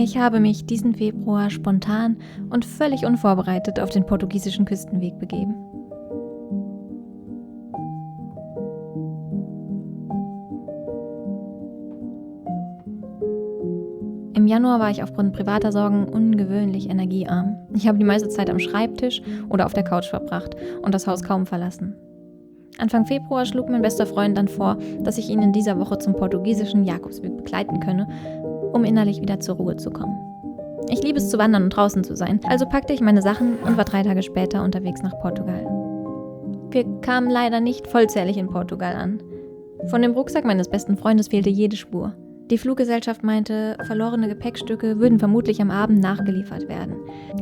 Ich habe mich diesen Februar spontan und völlig unvorbereitet auf den portugiesischen Küstenweg begeben. Im Januar war ich aufgrund privater Sorgen ungewöhnlich energiearm. Ich habe die meiste Zeit am Schreibtisch oder auf der Couch verbracht und das Haus kaum verlassen. Anfang Februar schlug mein bester Freund dann vor, dass ich ihn in dieser Woche zum portugiesischen Jakobsweg begleiten könne, um innerlich wieder zur Ruhe zu kommen. Ich liebe es zu wandern und draußen zu sein, also packte ich meine Sachen und war 3 Tage später unterwegs nach Portugal. Wir kamen leider nicht vollzählig in Portugal an. Von dem Rucksack meines besten Freundes fehlte jede Spur. Die Fluggesellschaft meinte, verlorene Gepäckstücke würden vermutlich am Abend nachgeliefert werden.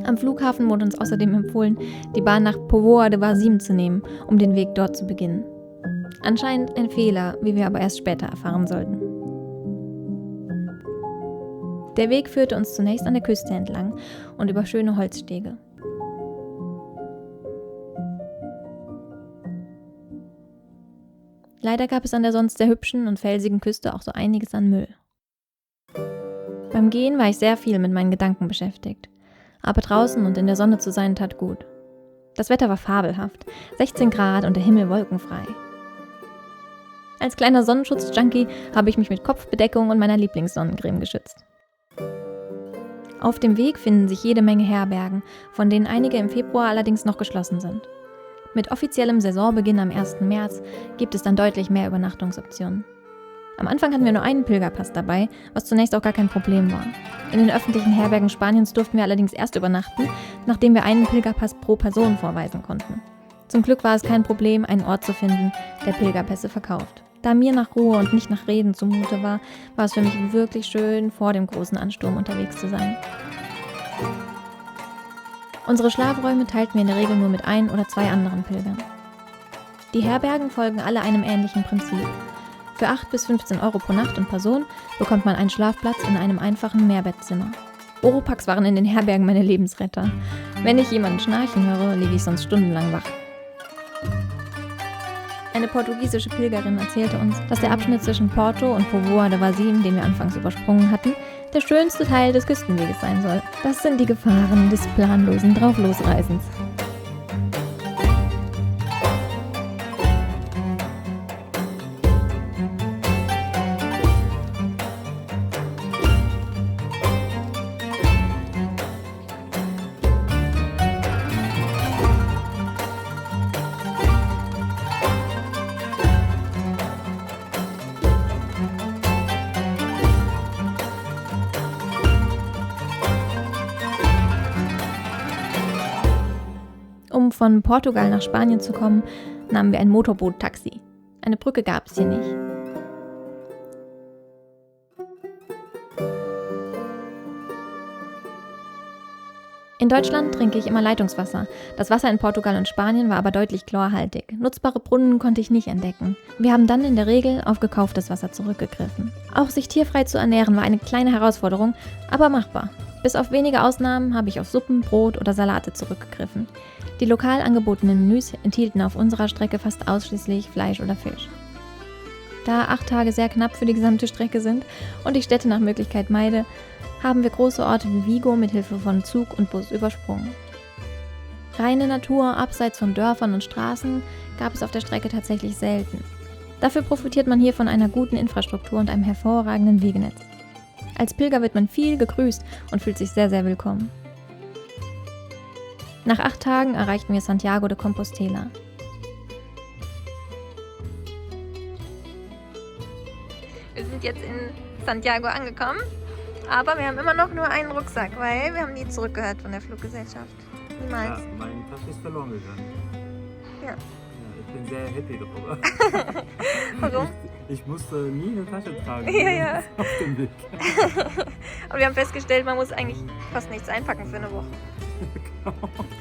Am Flughafen wurde uns außerdem empfohlen, die Bahn nach Póvoa de Varzim zu nehmen, um den Weg dort zu beginnen. Anscheinend ein Fehler, wie wir aber erst später erfahren sollten. Der Weg führte uns zunächst an der Küste entlang und über schöne Holzstege. Leider gab es an der sonst sehr hübschen und felsigen Küste auch so einiges an Müll. Beim Gehen war ich sehr viel mit meinen Gedanken beschäftigt. Aber draußen und in der Sonne zu sein tat gut. Das Wetter war fabelhaft, 16 Grad und der Himmel wolkenfrei. Als kleiner Sonnenschutz-Junkie habe ich mich mit Kopfbedeckung und meiner Lieblingssonnencreme geschützt. Auf dem Weg finden sich jede Menge Herbergen, von denen einige im Februar allerdings noch geschlossen sind. Mit offiziellem Saisonbeginn am 1. März gibt es dann deutlich mehr Übernachtungsoptionen. Am Anfang hatten wir nur einen Pilgerpass dabei, was zunächst auch gar kein Problem war. In den öffentlichen Herbergen Spaniens durften wir allerdings erst übernachten, nachdem wir einen Pilgerpass pro Person vorweisen konnten. Zum Glück war es kein Problem, einen Ort zu finden, der Pilgerpässe verkauft. Da mir nach Ruhe und nicht nach Reden zumute war, war es für mich wirklich schön, vor dem großen Ansturm unterwegs zu sein. Unsere Schlafräume teilten wir in der Regel nur mit 1 oder 2 anderen Pilgern. Die Herbergen folgen alle einem ähnlichen Prinzip. Für 8 bis 15 Euro pro Nacht und Person bekommt man einen Schlafplatz in einem einfachen Mehrbettzimmer. Oropax waren in den Herbergen meine Lebensretter. Wenn ich jemanden schnarchen höre, liege ich sonst stundenlang wach. Eine portugiesische Pilgerin erzählte uns, dass der Abschnitt zwischen Porto und Póvoa de Varzim, den wir anfangs übersprungen hatten, der schönste Teil des Küstenweges sein soll. Das sind die Gefahren des planlosen Drauflosreisens. Um von Portugal nach Spanien zu kommen, nahmen wir ein Motorboot-Taxi. Eine Brücke gab es hier nicht. In Deutschland trinke ich immer Leitungswasser. Das Wasser in Portugal und Spanien war aber deutlich chlorhaltig. Nutzbare Brunnen konnte ich nicht entdecken. Wir haben dann in der Regel auf gekauftes Wasser zurückgegriffen. Auch sich tierfrei zu ernähren war eine kleine Herausforderung, aber machbar. Bis auf wenige Ausnahmen habe ich auf Suppen, Brot oder Salate zurückgegriffen. Die lokal angebotenen Menüs enthielten auf unserer Strecke fast ausschließlich Fleisch oder Fisch. Da 8 Tage sehr knapp für die gesamte Strecke sind und ich Städte nach Möglichkeit meide, haben wir große Orte wie Vigo mit Hilfe von Zug und Bus übersprungen. Reine Natur abseits von Dörfern und Straßen gab es auf der Strecke tatsächlich selten. Dafür profitiert man hier von einer guten Infrastruktur und einem hervorragenden Wegenetz. Als Pilger wird man viel gegrüßt und fühlt sich sehr, sehr willkommen. Nach 8 Tagen erreichten wir Santiago de Compostela. Wir sind jetzt in Santiago angekommen, aber wir haben immer noch nur einen Rucksack, weil wir haben nie zurückgehört von der Fluggesellschaft. Niemals. Ja, meine Tasche ist verloren gegangen. Ja. Ich bin sehr happy darüber. Warum? Ich musste nie eine Tasche tragen. Ja. Auf dem Weg. Aber wir haben festgestellt, man muss eigentlich fast nichts einpacken für eine Woche.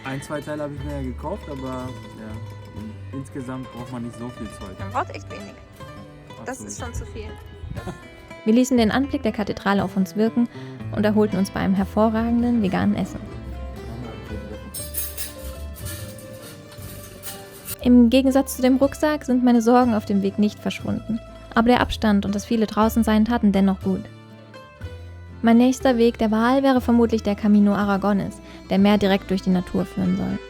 1, 2 Teile habe ich mir ja gekauft, aber ja, insgesamt braucht man nicht so viel Zeug. Man braucht echt wenig. Das Absolut. ist schon zu viel. Wir ließen den Anblick der Kathedrale auf uns wirken und erholten uns bei einem hervorragenden veganen Essen. Im Gegensatz zu dem Rucksack sind meine Sorgen auf dem Weg nicht verschwunden. Aber der Abstand und das viele Draußensein taten dennoch gut. Mein nächster Weg der Wahl wäre vermutlich der Camino Aragones, der mehr direkt durch die Natur führen soll.